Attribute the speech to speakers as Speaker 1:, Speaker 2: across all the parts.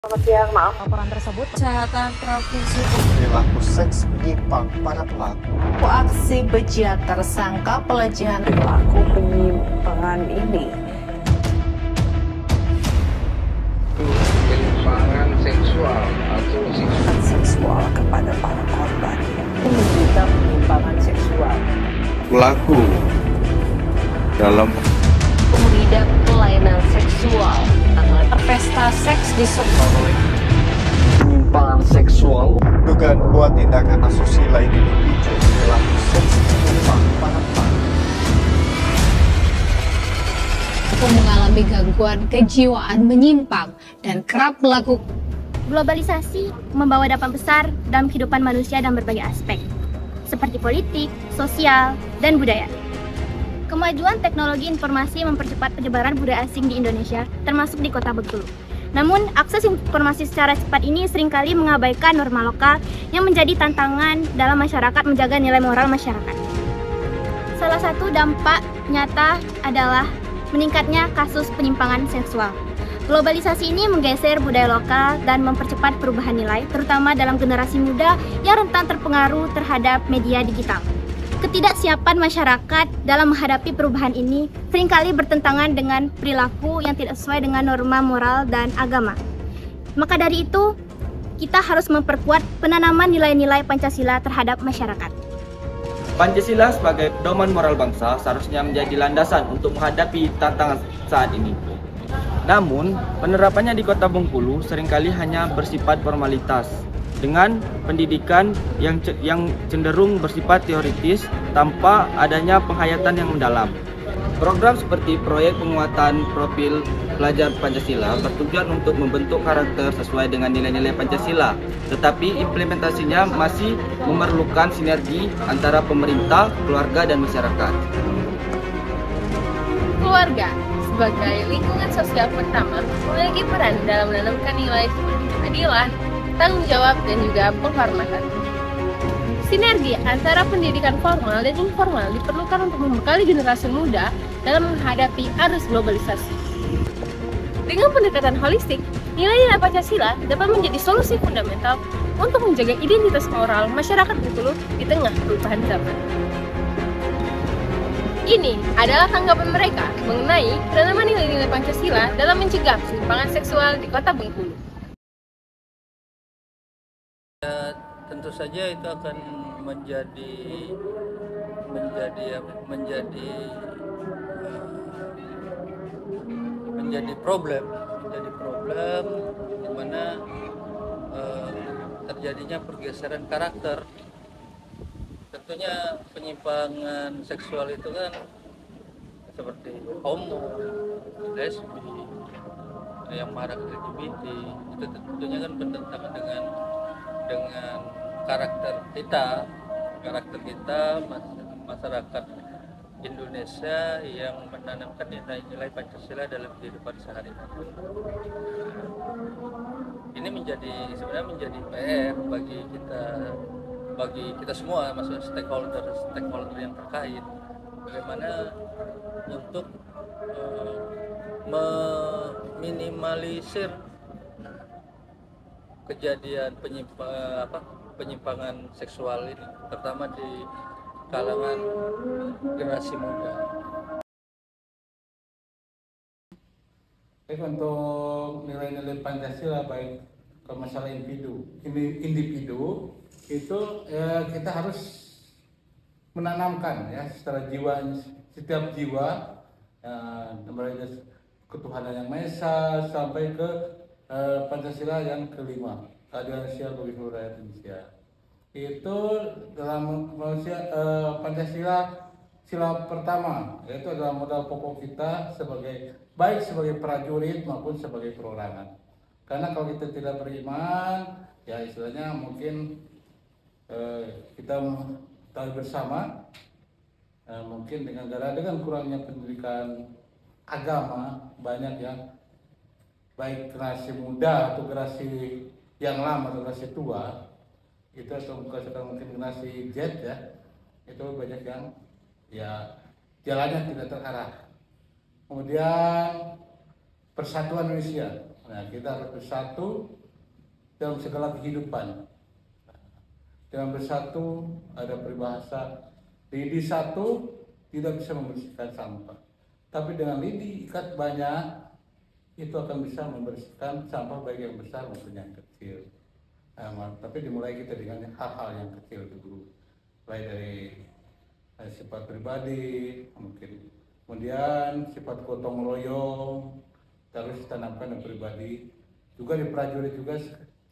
Speaker 1: Selamat siang, maaf.
Speaker 2: Laporan tersebut Kesehatan Provinsi
Speaker 3: Perilaku seks menyimpang para pelaku.
Speaker 1: Aksi bejat tersangka pelecehan perilaku penyimpangan ini.
Speaker 4: Penyimpangan seksual atau
Speaker 1: Seksual kepada para korban menderita penyimpangan seksual.
Speaker 3: Pelaku dalam
Speaker 1: Mengidap kelainan seksual atau pesta seks di sekolah.
Speaker 4: penyimpangan seksual.
Speaker 3: dugaan kuat tindakan asusila ini dipicu perilaku seks menyimpang para pelaku.
Speaker 5: Mengalami gangguan kejiwaan menyimpang dan kerap melakukan
Speaker 6: Globalisasi membawa dampak besar dalam kehidupan manusia dalam berbagai aspek, seperti politik, sosial, dan budaya. Kemajuan teknologi informasi mempercepat penyebaran budaya asing di Indonesia, termasuk di kota Bengkulu. Namun, akses informasi secara cepat ini seringkali mengabaikan norma lokal yang menjadi tantangan dalam masyarakat menjaga nilai moral masyarakat. Salah satu dampak nyata adalah meningkatnya kasus penyimpangan seksual. Globalisasi ini menggeser budaya lokal dan mempercepat perubahan nilai, terutama dalam generasi muda yang rentan terpengaruh terhadap media digital. Ketidaksiapan masyarakat dalam menghadapi perubahan ini seringkali bertentangan dengan perilaku yang tidak sesuai dengan norma moral dan agama. Maka dari itu, kita harus memperkuat penanaman nilai-nilai Pancasila terhadap masyarakat.
Speaker 7: Pancasila sebagai pedoman moral bangsa seharusnya menjadi landasan untuk menghadapi tantangan saat ini. Namun, penerapannya di Kota Bengkulu seringkali hanya bersifat formalitas, dengan pendidikan yang cenderung bersifat teoritis tanpa adanya penghayatan yang mendalam. Program seperti proyek penguatan profil pelajar Pancasila bertujuan untuk membentuk karakter sesuai dengan nilai-nilai Pancasila, tetapi implementasinya masih memerlukan sinergi antara pemerintah, keluarga, dan masyarakat.
Speaker 8: Keluarga sebagai lingkungan sosial pertama memiliki peran dalam menanamkan nilai seperti keadilan, tanggung jawab, dan juga penghormatan. Sinergi antara pendidikan formal dan informal diperlukan untuk membekali generasi muda dalam menghadapi arus globalisasi. Dengan pendekatan holistik, nilai-nilai Pancasila dapat menjadi solusi fundamental untuk menjaga identitas moral masyarakat Bengkulu di tengah perubahan zaman. Ini adalah tanggapan mereka mengenai penanaman nilai-nilai Pancasila dalam mencegah penyimpangan seksual di Kota Bengkulu.
Speaker 9: Tentu saja itu akan menjadi problem di mana terjadinya pergeseran karakter. Tentunya penyimpangan seksual itu kan seperti homo, lesbi, yang marak LGBT, itu tentunya kan bertentangan dengan karakter kita masyarakat Indonesia yang menanamkan nilai-nilai Pancasila dalam kehidupan sehari-hari. Ini sebenarnya menjadi PR bagi kita semua, maksudnya stakeholder yang terkait, bagaimana untuk meminimalisir kejadian penyimpangan seksual ini, terutama di kalangan generasi muda.
Speaker 10: Untuk nilai-nilai Pancasila, baik ke masalah individu itu kita harus menanamkan ya secara jiwa, setiap jiwa, mulai dari ketuhanan yang Maha Esa sampai ke Pancasila yang kelima, keadilan sosial bagi seluruh rakyat Indonesia. Itu dalam Pancasila sila pertama, yaitu adalah modal pokok kita baik sebagai prajurit maupun sebagai perorangan. Karena kalau kita tidak beriman, ya istilahnya mungkin kita tahu bersama, mungkin dengan kurangnya pendidikan agama, banyak yang baik generasi muda atau generasi yang lama atau generasi tua itu, atau mungkin generasi Z ya, itu banyak yang ya jalannya tidak terarah. Kemudian persatuan Indonesia, Nah, kita harus bersatu dalam segala kehidupan. Dengan bersatu ada peribahasa lidi satu tidak bisa membersihkan sampah. Tapi dengan lidi ikat banyak itu akan bisa membersihkan sampah baik yang besar maupun yang kecil. Tapi dimulai kita dengan hal-hal yang kecil dulu. Mulai dari sifat pribadi, mungkin kemudian sifat gotong royong, terus ditanamkan di pribadi. Juga di prajurit juga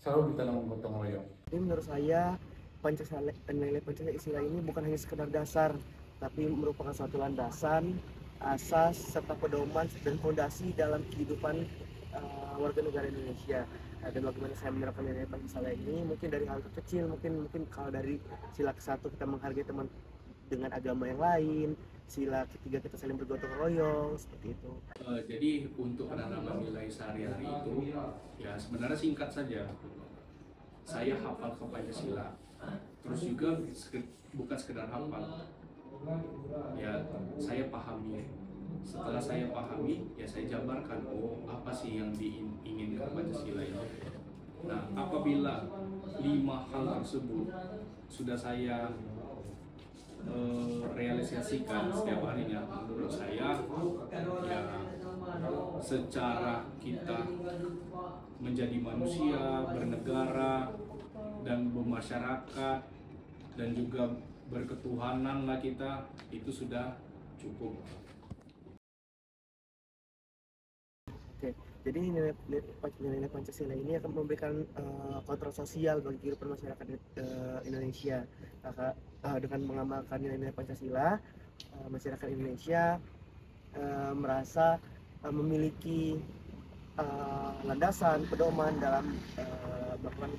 Speaker 10: selalu ditanam gotong royong.
Speaker 11: Jadi menurut saya nilai Pancasila ini bukan hanya sekedar dasar, tapi merupakan suatu landasan, asas, serta pedoman dan fondasi dalam kehidupan warga negara Indonesia. Dan bagaimana saya menerapkan nilai Pancasila ini, mungkin dari hal kecil, mungkin kalau dari sila ke-1 kita menghargai teman dengan agama yang lain, sila ke-3 kita saling bergotong royong, seperti itu.
Speaker 12: Jadi untuk penanaman nilai sehari-hari itu, ya sebenarnya singkat saja. Saya hafal ke Pancasila, terus juga bukan sekedar hafal, ya saya pahami. Setelah saya pahami, ya saya jabarkan, oh apa sih yang diinginkan Pancasila ini. Nah, apabila 5 hal tersebut sudah saya realisasikan setiap harinya, menurut saya ya secara kita menjadi manusia, bernegara dan bermasyarakat dan juga berketuhanan lah kita, itu sudah cukup.
Speaker 11: Oke, jadi nilai Pancasila ini akan memberikan kontrol sosial bagi kehidupan masyarakat Indonesia. Dengan mengamalkan nilai-nilai Pancasila, masyarakat Indonesia merasa memiliki landasan, pedoman dalam melakukan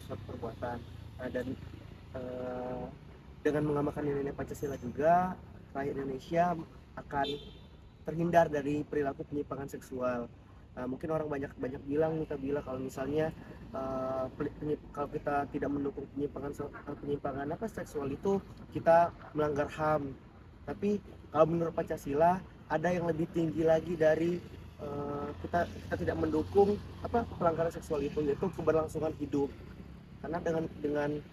Speaker 11: suatu perbuatan. Dan dengan mengamalkan nilai-nilai Pancasila juga, rakyat Indonesia akan terhindar dari perilaku penyimpangan seksual. Mungkin orang banyak bilang nih, kalau misalnya kalau kita tidak mendukung penyimpangan seksual itu kita melanggar HAM. Tapi kalau menurut Pancasila ada yang lebih tinggi lagi dari kita tidak mendukung pelanggaran seksual itu, yaitu keberlangsungan hidup. Karena dengan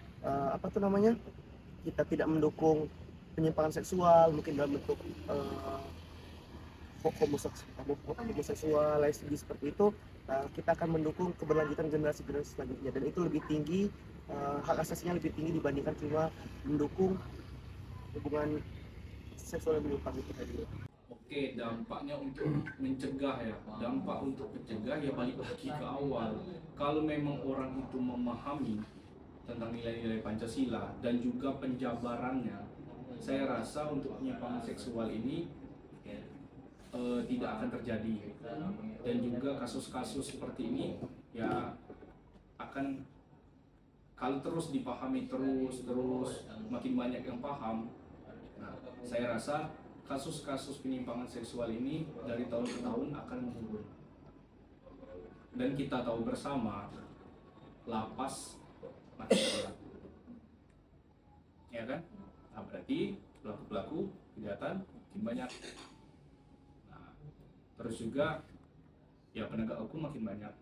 Speaker 11: kita tidak mendukung penyimpangan seksual, mungkin dalam bentuk homoseksual, lesbi seperti itu, kita akan mendukung keberlanjutan generasi selanjutnya, dan itu lebih tinggi, hak asasinya lebih tinggi dibandingkan cuma mendukung hubungan seksual yang menyimpang itu tadi.
Speaker 12: Oke, dampaknya untuk mencegah ya, dampak untuk mencegah ya balik lagi ke awal. Kalau memang orang itu memahami tentang nilai-nilai Pancasila dan juga penjabarannya, saya rasa untuk penyimpangan seksual ini tidak akan terjadi, dan juga kasus-kasus seperti ini ya akan, kalau terus dipahami terus makin banyak yang paham. Nah, saya rasa kasus-kasus penyimpangan seksual ini dari tahun ke tahun akan menurun, dan kita tahu bersama lapas makin berat, ya kan? Nah, berarti pelaku-pelaku kejahatan makin banyak. Terus juga ya penegak hukum makin banyak.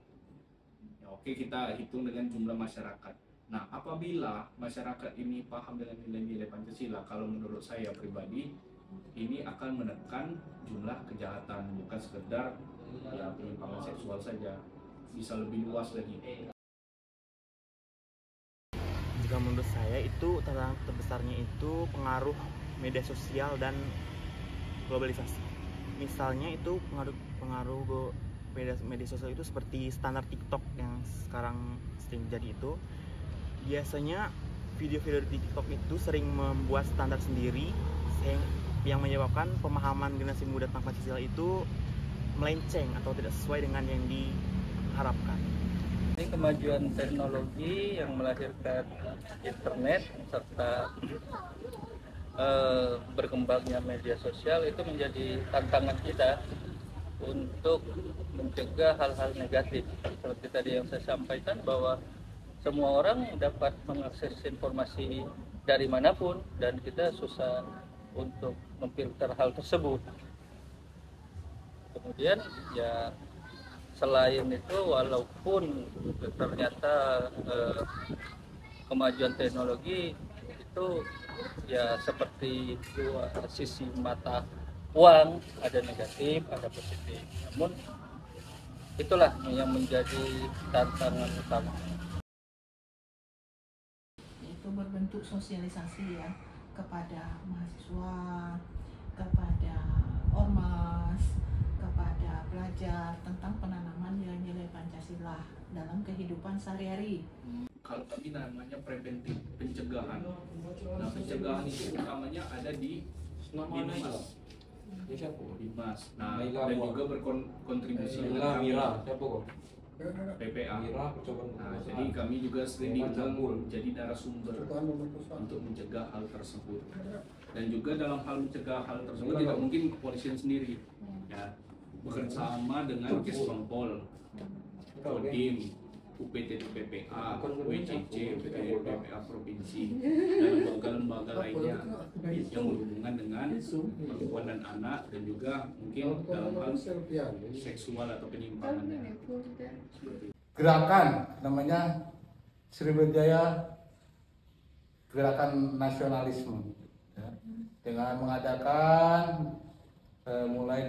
Speaker 12: Ya, oke, kita hitung dengan jumlah masyarakat. Nah, apabila masyarakat ini paham dengan nilai-nilai Pancasila, kalau menurut saya pribadi ini akan menekan jumlah kejahatan, bukan sekedar ya penyimpangan seksual saja, bisa lebih luas lagi.
Speaker 13: Jika menurut saya itu tantangan terbesarnya itu pengaruh media sosial dan globalisasi. Misalnya itu pengaruh media sosial itu seperti standar TikTok yang sekarang sering jadi itu. Biasanya video-video di TikTok itu sering membuat standar sendiri yang menyebabkan pemahaman generasi muda tentang Pancasila itu melenceng atau tidak sesuai dengan yang diharapkan.
Speaker 9: Ini kemajuan teknologi yang melahirkan internet serta berkembangnya media sosial itu menjadi tantangan kita untuk mencegah hal-hal negatif. Seperti tadi yang saya sampaikan, bahwa semua orang dapat mengakses informasi dari manapun dan kita susah untuk memfilter hal tersebut. Kemudian ya selain itu, walaupun ternyata kemajuan teknologi itu ya seperti dua sisi mata uang, ada negatif, ada positif. Namun itulah yang menjadi tantangan utama.
Speaker 2: Itu berbentuk sosialisasi ya kepada mahasiswa, kepada ormas, kepada pelajar tentang penanaman nilai-nilai Pancasila dalam kehidupan sehari-hari.
Speaker 12: Kalau kami namanya preventif, pencegahan. Nah, pencegahan itu utamanya ada di Binmas. Binmas. Nah, dan juga berkontribusi dengan PPA. Nah, jadi kami juga sering diundang jadi narasumber untuk mencegah hal tersebut. Dan juga dalam hal mencegah hal tersebut tidak mungkin kepolisian sendiri, ya, bekerjasama dengan Puspengpol, Kodim, UPT PPA, WCC, PPA Provinsi, dan lembaga-lembaga lainnya yang berhubungan dengan perempuan dan anak, dan juga mungkin dalam hal seksual atau penyimpangan.
Speaker 10: Gerakan namanya Sriwijaya Gerakan Nasionalisme, ya, dengan mengadakan mulai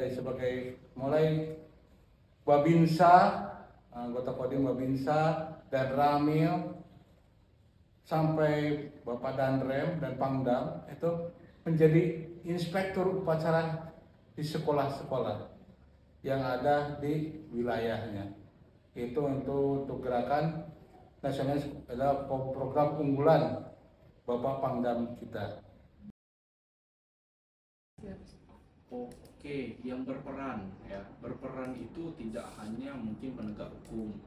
Speaker 10: Babinsa, anggota Kodim Babinsa dan Ramil sampai Bapak Danrem dan Pangdam itu menjadi inspektur upacara di sekolah-sekolah yang ada di wilayahnya. Itu untuk gerakan nasionalis adalah program unggulan Bapak Pangdam kita.
Speaker 12: Oke, yang berperan ya, berperan itu tidak hanya mungkin penegak hukum,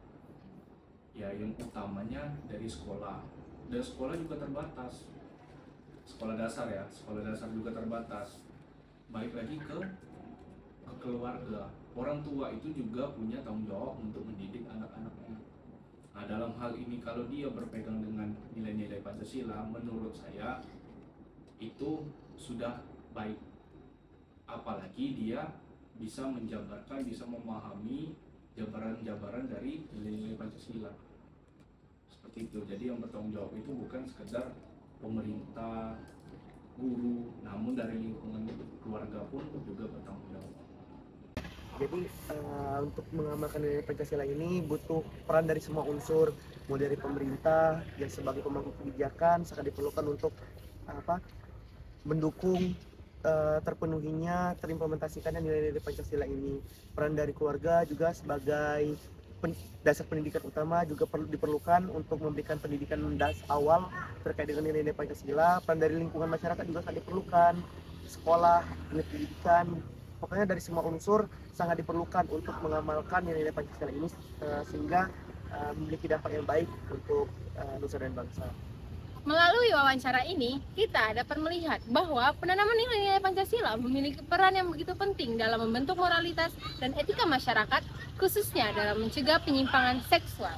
Speaker 12: ya, yang utamanya dari sekolah, dan sekolah juga terbatas, sekolah dasar ya, sekolah dasar juga terbatas. Balik lagi ke keluarga, orang tua itu juga punya tanggung jawab untuk mendidik anak-anaknya. Nah, dalam hal ini kalau dia berpegang dengan nilai-nilai Pancasila, menurut saya itu sudah baik. Apalagi dia bisa menjabarkan, bisa memahami jabaran-jabaran dari nilai-nilai Pancasila. Seperti itu. Jadi yang bertanggung jawab itu bukan sekedar pemerintah, guru, namun dari lingkungan keluarga pun juga bertanggung jawab.
Speaker 11: Jadi untuk mengamalkan nilai Pancasila ini butuh peran dari semua unsur, mulai dari pemerintah yang sebagai pemangku kebijakan sangat diperlukan untuk mendukung terpenuhinya, terimplementasikannya nilai-nilai Pancasila ini. Peran dari keluarga juga sebagai dasar pendidikan utama juga perlu diperlukan untuk memberikan pendidikan awal terkait dengan nilai-nilai Pancasila. Peran dari lingkungan masyarakat juga sangat diperlukan, sekolah, pendidikan, pokoknya dari semua unsur sangat diperlukan untuk mengamalkan nilai-nilai Pancasila ini sehingga memiliki dampak yang baik untuk nusa dan bangsa.
Speaker 8: Melalui wawancara ini, kita dapat melihat bahwa penanaman nilai-nilai Pancasila memiliki peran yang begitu penting dalam membentuk moralitas dan etika masyarakat, khususnya dalam mencegah penyimpangan seksual.